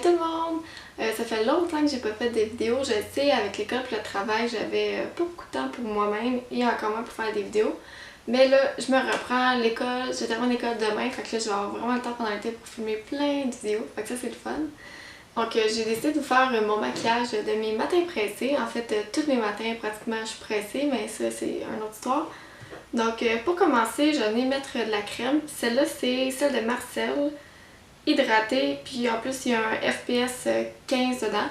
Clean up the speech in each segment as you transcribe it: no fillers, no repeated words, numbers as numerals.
tout le monde! Ça fait longtemps que j'ai pas fait des vidéos, je sais, avec l'école et le travail, j'avais pas beaucoup de temps pour moi-même et encore moins pour faire des vidéos. Mais là, je me reprends l'école, je termine l'école demain, fait que là, je vais avoir vraiment le temps pendant l'été pour filmer plein de vidéos, fait que ça c'est le fun. Donc j'ai décidé de vous faire mon maquillage de mes matins pressés. En fait, tous mes matins pratiquement je suis pressée, mais ça c'est une autre histoire. Donc pour commencer, je vais mettre de la crème. Celle-là c'est celle de Marcel, hydratée, puis en plus il y a un FPS 15 dedans.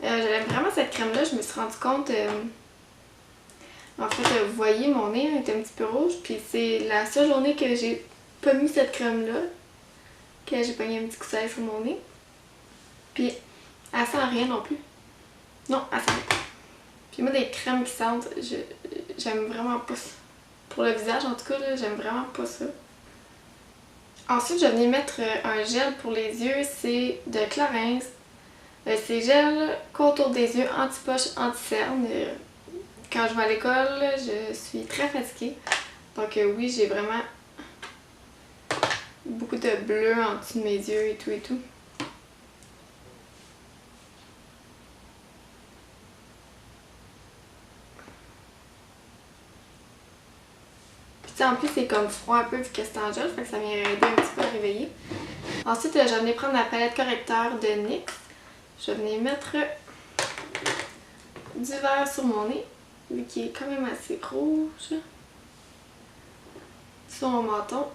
J'aime vraiment cette crème-là, je me suis rendu compte... En fait, vous voyez, mon nez est un petit peu rouge, puis c'est la seule journée que j'ai pas mis cette crème-là, que j'ai pogné un petit coup de soleil sur mon nez. Puis, elle sent rien non plus. Non, elle sent rien. Puis moi, des crèmes qui sentent, j'aime vraiment pas ça. Pour le visage, en tout cas, j'aime vraiment pas ça. Ensuite, je vais mettre un gel pour les yeux, c'est de Clarins. C'est gel contour des yeux, anti-poche, anti-cerne. Quand je vais à l'école, je suis très fatiguée. Donc oui, j'ai vraiment beaucoup de bleu en dessous de mes yeux et tout et tout. Puis en plus, c'est comme froid un peu vu que c'est en gel, fait que ça vient aider un petit peu à réveiller. Ensuite, je vais venir prendre la palette correcteur de NYX. Je vais venir mettre du vert sur mon nez, vu qu'il est quand même assez rouge. Sur mon menton.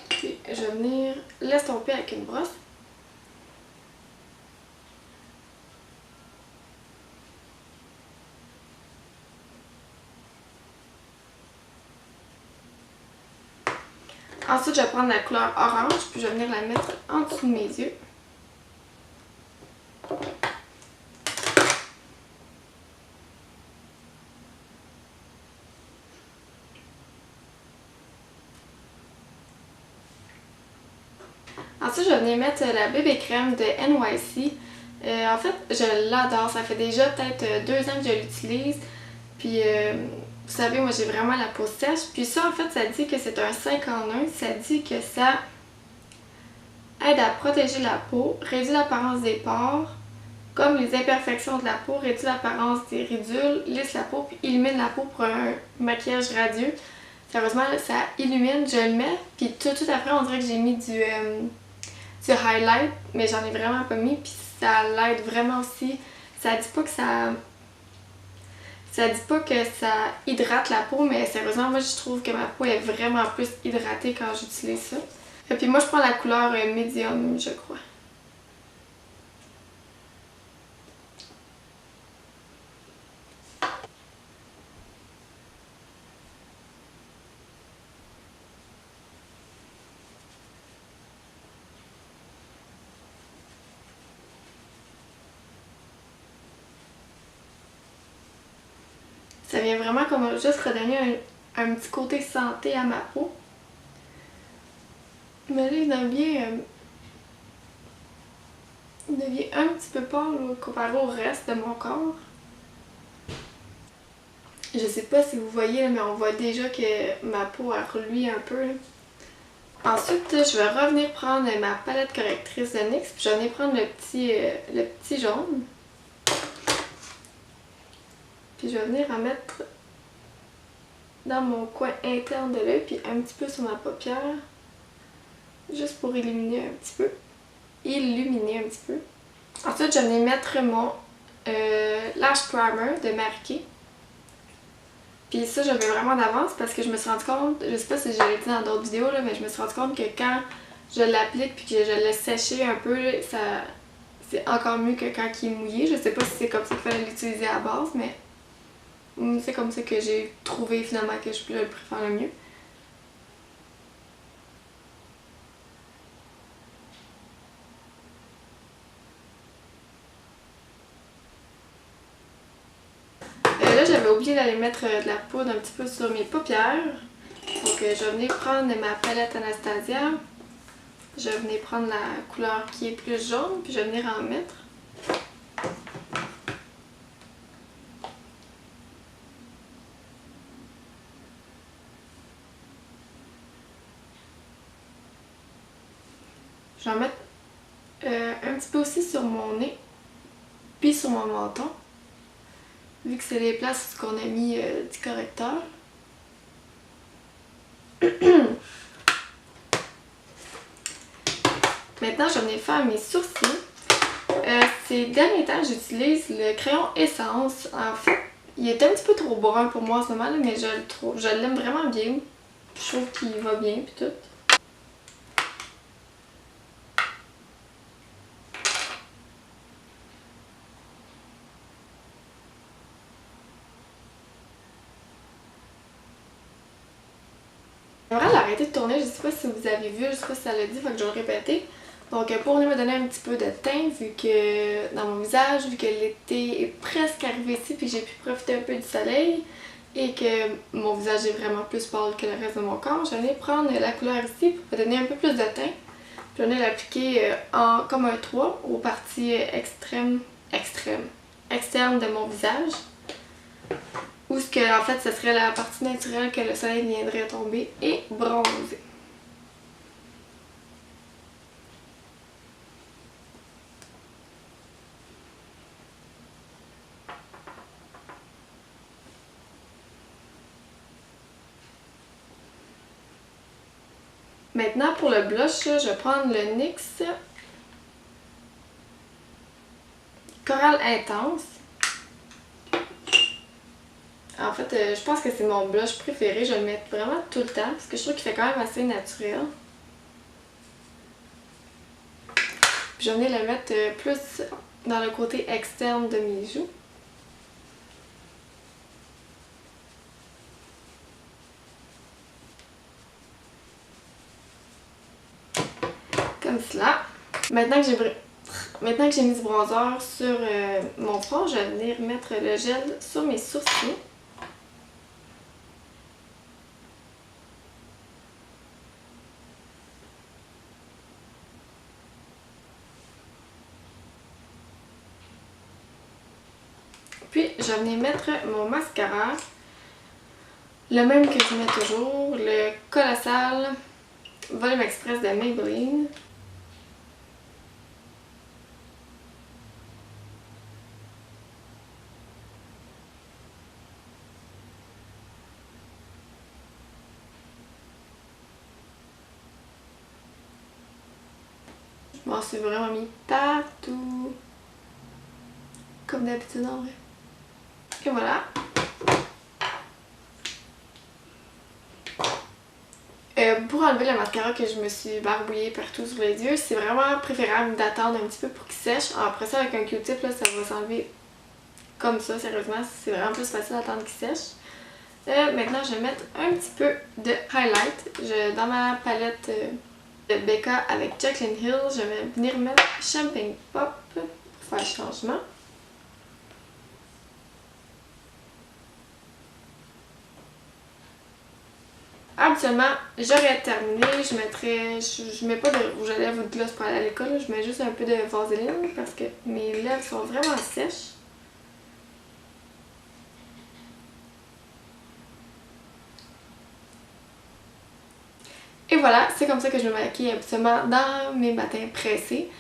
Puis je vais venir l'estomper avec une brosse. Ensuite, je vais prendre la couleur orange, puis je vais venir la mettre en dessous de mes yeux. Ensuite, je vais venir mettre la bébé crème de NYC. En fait, je l'adore. Ça fait déjà peut-être 2 ans que je l'utilise. Puis, vous savez, moi j'ai vraiment la peau sèche. Puis ça, en fait, ça dit que c'est un 5 en 1. Ça dit que ça aide à protéger la peau, réduit l'apparence des pores, comme les imperfections de la peau, réduit l'apparence des ridules, lisse la peau, puis illumine la peau pour un maquillage radieux. Sérieusement, ça illumine, je le mets, puis tout de suite après, on dirait que j'ai mis du highlight, mais j'en ai vraiment pas mis, puis ça l'aide vraiment aussi. Ça dit pas que ça dit pas que ça hydrate la peau, mais sérieusement, moi je trouve que ma peau est vraiment plus hydratée quand j'utilise ça. Et puis moi je prends la couleur médium, je crois. Ça vient vraiment comme juste redonner un petit côté santé à ma peau. Mais là, il devient un petit peu pâle comparé au reste de mon corps. Je sais pas si vous voyez, mais on voit déjà que ma peau a reluit un peu. Ensuite, je vais revenir prendre ma palette correctrice de NYX, puis je vais venir prendre le petit jaune. Puis je vais venir en mettre dans mon coin interne de l'œil, puis un petit peu sur ma paupière. Juste pour illuminer un petit peu. Ensuite, je vais venir mettre mon Lash Primer de Mary Kay. Puis ça, je le mets vraiment d'avance parce que je me suis rendu compte, je sais pas si je l'ai dit dans d'autres vidéos, là, mais je me suis rendu compte que quand je l'applique puis que je le laisse sécher un peu, c'est encore mieux que quand il est mouillé. Je sais pas si c'est comme ça qu'il fallait l'utiliser à la base, mais c'est comme ça que j'ai trouvé finalement que je le préfère le mieux. Là, j'avais oublié d'aller mettre de la poudre un petit peu sur mes paupières. Donc, je vais venir prendre ma palette Anastasia. Je vais venir prendre la couleur qui est plus jaune, puis je vais venir en mettre. Je vais en mettre un petit peu aussi sur mon nez, puis sur mon menton, vu que c'est les places qu'on a mis du correcteur. Maintenant, je vais venir faire mes sourcils. Ces derniers temps, j'utilise le crayon Essence. En fait, il est un petit peu trop brun pour moi en ce moment, là, mais je l'aime vraiment bien. Je trouve qu'il va bien puis tout. J'aimerais l'arrêter de tourner, je sais pas si vous avez vu, je sais pas si ça l'a dit, fait que je vais le répéter. Donc pour venir me donner un petit peu de teint, vu que dans mon visage, vu que l'été est presque arrivé ici puis que j'ai pu profiter un peu du soleil et que mon visage est vraiment plus pâle que le reste de mon corps, je vais venir prendre la couleur ici pour me donner un peu plus de teint. Je vais venir l'appliquer comme un 3 aux parties externes de mon visage. Ou ce que, en fait, ce serait la partie naturelle que le soleil viendrait tomber et bronzer. Maintenant, pour le blush, je vais prendre le NYX Coral Intense. En fait, je pense que c'est mon blush préféré. Je vais le mettre vraiment tout le temps parce que je trouve qu'il fait quand même assez naturel. Puis je vais venir le mettre plus dans le côté externe de mes joues. Comme cela. Maintenant que j'ai mis du bronzer sur mon front, je vais venir mettre le gel sur mes sourcils. Puis, je vais venir mettre mon mascara. Le même que je mets toujours, le Colossal Volume Express de Maybelline. Je m'en suis vraiment mis partout. Comme d'habitude en vrai. Et voilà. Pour enlever le mascara que je me suis barbouillé partout sur les yeux, c'est vraiment préférable d'attendre un petit peu pour qu'il sèche. Après ça, avec un Q-tip, là, ça va s'enlever comme ça, sérieusement. C'est vraiment plus facile d'attendre qu'il sèche. Maintenant, je vais mettre un petit peu de highlight. Dans ma palette de Becca avec Jaclyn Hill, je vais venir mettre Champagne Pop pour faire changement. Habituellement, j'aurais terminé, je mets pas de rouge à lèvres ou de gloss pour aller à l'école, je mets juste un peu de vaseline parce que mes lèvres sont vraiment sèches. Et voilà, c'est comme ça que je me maquille habituellement dans mes matins pressés.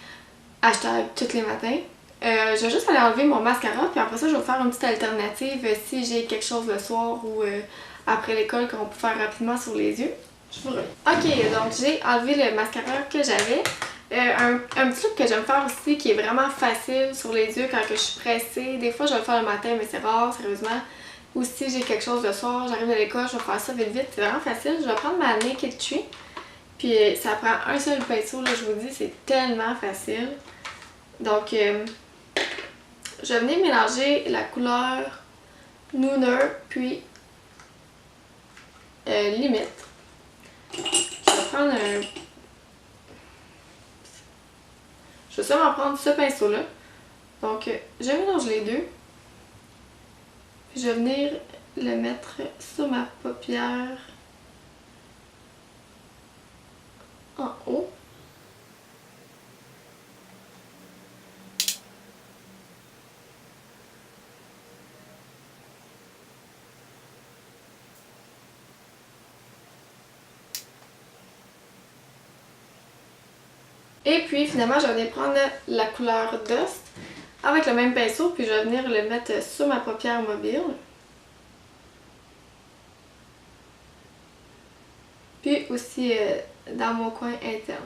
Hashtag tous les matins. Je vais juste aller enlever mon mascara, puis après ça, je vais faire une petite alternative si j'ai quelque chose le soir ou après l'école qu'on peut faire rapidement sur les yeux. Je vous reviens. Ok, donc j'ai enlevé le mascara que j'avais. Un petit truc que j'aime faire aussi qui est vraiment facile sur les yeux quand que je suis pressée. Des fois, je vais le faire le matin, mais c'est rare, sérieusement. Ou si j'ai quelque chose le soir, j'arrive de l'école, je vais faire ça vite vite. C'est vraiment facile. Je vais prendre ma Naked Tree. Puis ça prend un seul pinceau, là, je vous dis, c'est tellement facile. Donc, je vais venir mélanger la couleur Nooner, puis Limite. Je vais prendre un... Je vais seulement prendre ce pinceau-là. Donc, je mélange les deux. Puis je vais venir le mettre sur ma paupière en haut. Et puis finalement, je vais venir prendre la couleur Dust avec le même pinceau, puis je vais venir le mettre sur ma paupière mobile. Puis aussi dans mon coin interne.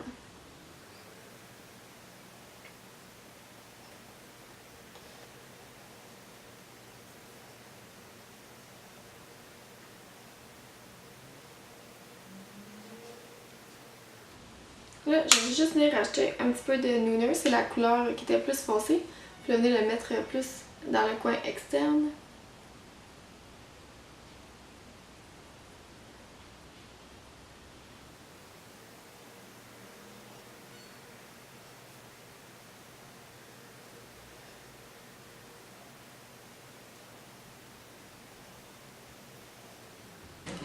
Là, je vais juste venir acheter un petit peu de Nooner, c'est la couleur qui était plus foncée. Puis là, venir le mettre plus dans le coin externe.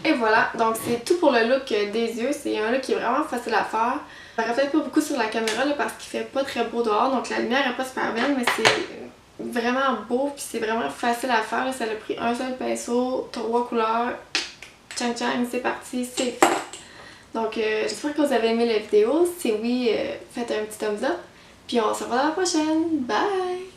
Et voilà, donc c'est tout pour le look des yeux. C'est un look qui est vraiment facile à faire. Ça reflète pas beaucoup sur la caméra là, parce qu'il fait pas très beau dehors, donc la lumière est pas super belle, mais c'est vraiment beau puis c'est vraiment facile à faire. Là. Ça a pris un seul pinceau, 3 couleurs, tchang tchang, c'est parti, c'est fait. Donc j'espère que vous avez aimé la vidéo. Si oui, faites un petit thumbs up. Puis on se revoit dans la prochaine. Bye!